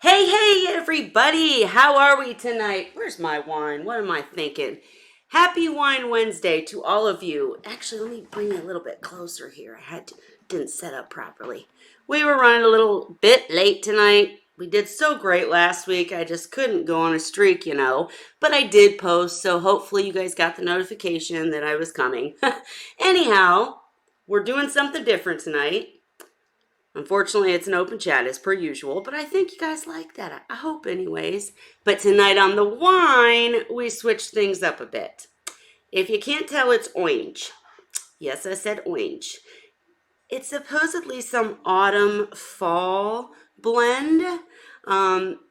Hey, everybody! How are we tonight? Where's my wine? What am I thinking? Happy Wine Wednesday to all of you. Actually, let me bring you a little bit closer here. Didn't set up properly. We were running a little bit late tonight. We did so great last week. I just couldn't go on a streak. But I did post, so hopefully you guys got the notification that I was coming. Anyhow, we're doing something different tonight. Unfortunately, it's an open chat as per usual, but I think you guys like that. I hope, anyways. But tonight on the wine, we switched things up a bit. If you can't tell, it's orange. Yes, I said orange. It's supposedly some autumn fall blend.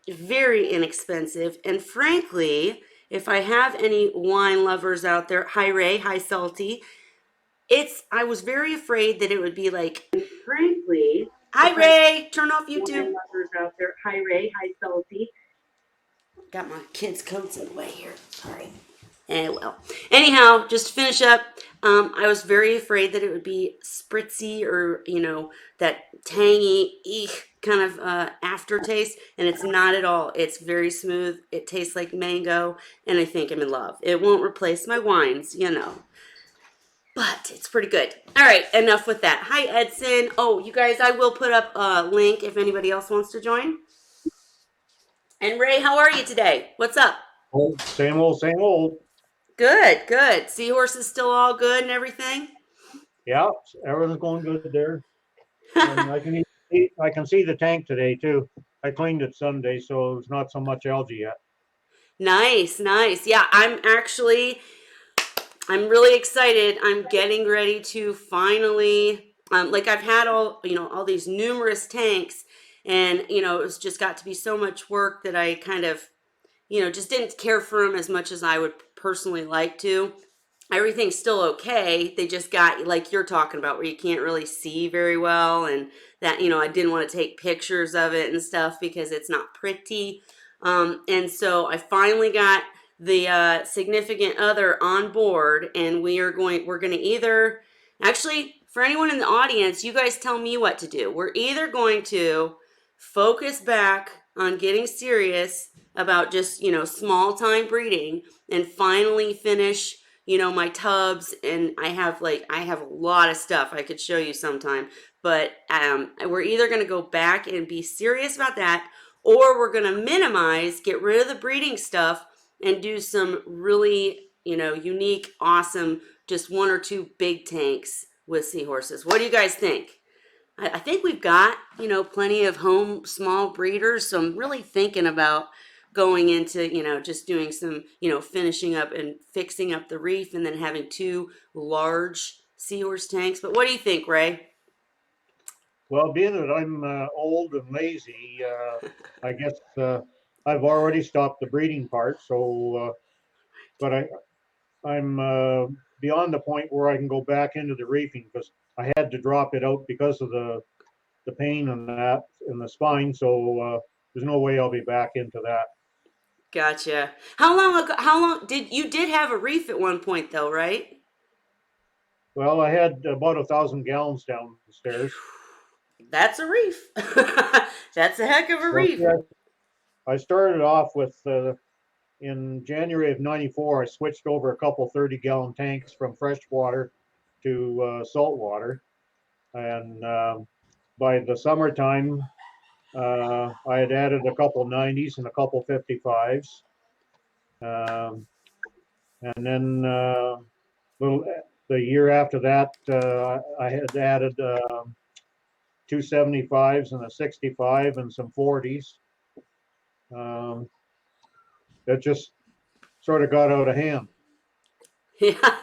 Very inexpensive. And frankly, if I have any wine lovers out there, hi Ray, hi Salty, I was very afraid that it would be like, frankly, hi Ray, turn off YouTube. Lovers out there, hi Ray, hi Salty. Got my kids' coats in the way here. Sorry. Well, anyhow, just to finish up, I was very afraid that it would be spritzy or that tangy kind of aftertaste, and it's not at all. It's very smooth. It tastes like mango, and I think I'm in love. It won't replace my wines. But it's pretty good. All right, enough with that. Hi, Edson. Oh, you guys, I will put up a link if anybody else wants to join. And Ray, how are you today? What's up? Oh, same old, same old. Good. Seahorse is still all good and everything? Yeah, everything's going good there. And I can see the tank today too. I cleaned it Sunday, so there's not so much algae yet. Nice. Yeah, I'm really excited. I'm getting ready to finally, like I've had all these numerous tanks, and it's just got to be so much work that I kind of, just didn't care for them as much as I would personally like to. Everything's still okay. They just got, like you're talking about, where you can't really see very well, and that, I didn't want to take pictures of it and stuff because it's not pretty. And so I finally got the significant other on board, and we're going to either, actually, for anyone in the audience, you guys tell me what to do. We're either going to focus back on getting serious about just, small time breeding and finally finish my tubs, and I have a lot of stuff I could show you sometime, but we're either going to go back and be serious about that, or we're going to minimize, get rid of the breeding stuff, and do some really unique, awesome, just one or two big tanks with seahorses. What do you guys think? I think we've got plenty of home small breeders, so I'm really thinking about going into just doing some finishing up and fixing up the reef, and then having two large seahorse tanks. But what do you think, Ray? Well, being that I'm old and lazy, I guess I've already stopped the breeding part. But I'm beyond the point where I can go back into the reefing because I had to drop it out because of the pain and that in the spine. So there's no way I'll be back into that. Gotcha. How long did have a reef at one point though, right? Well, I had about 1,000 gallons downstairs. That's a reef. That's a heck of a Well, reef. yeah, I started off with in January of '94. I switched over a couple 30-gallon tanks from fresh water to salt water, and by the summertime, I had added a couple 90s and a couple 55s, um, and then little the year after that, I had added two 75s and a 65 and some 40s. Um, that just sort of got out of hand. Yeah,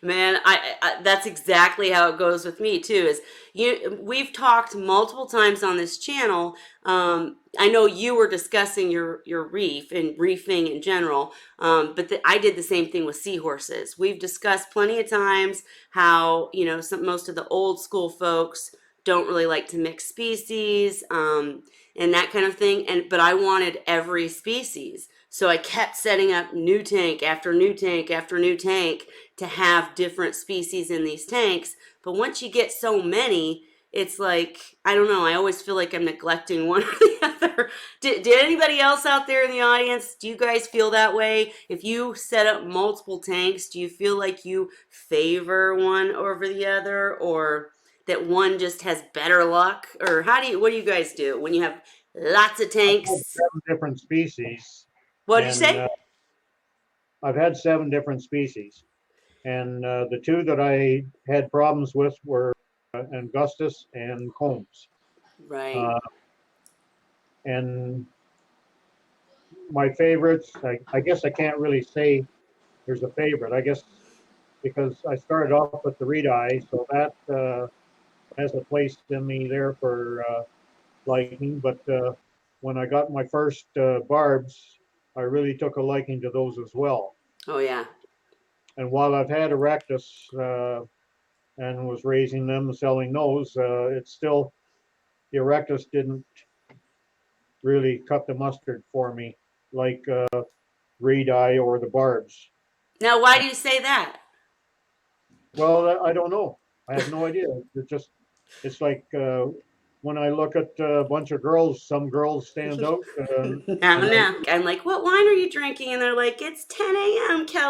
man, I that's exactly how it goes with me too. We've talked multiple times on this channel. I know you were discussing your reef and reefing in general, but I did the same thing with seahorses. We've discussed plenty of times how most of the old school folks don't really like to mix species, and that kind of thing. But I wanted every species. So I kept setting up new tank after new tank after new tank to have different species in these tanks. But once you get so many, it's like, I don't know, I always feel like I'm neglecting one or the other. Did anybody else out there in the audience, do you guys feel that way? If you set up multiple tanks, do you feel like you favor one over the other, or that one just has better luck? Or what do you guys do when you have lots of I've had tanks? 7 different species, What did you and say? I've had 7 different species. And the two that I had problems with were Angustus and Combs. Right. Uh, and my favorites, I guess I can't really say there's a favorite. I guess because I started off with the reed eye, so that has a place in me there for liking. But when I got my first barbs, I really took a liking to those as well. Oh yeah. And while I've had Erectus and was raising them, selling those, it's still the Erectus didn't really cut the mustard for me like reed eye or the barbs. Now, why do you say that? Well, I don't know. I have no idea. It's like when I look at a bunch of girls, some girls stand out, Now, and I now. I'm like, what wine are you drinking? And they're like, it's 10 a.m., Kelly.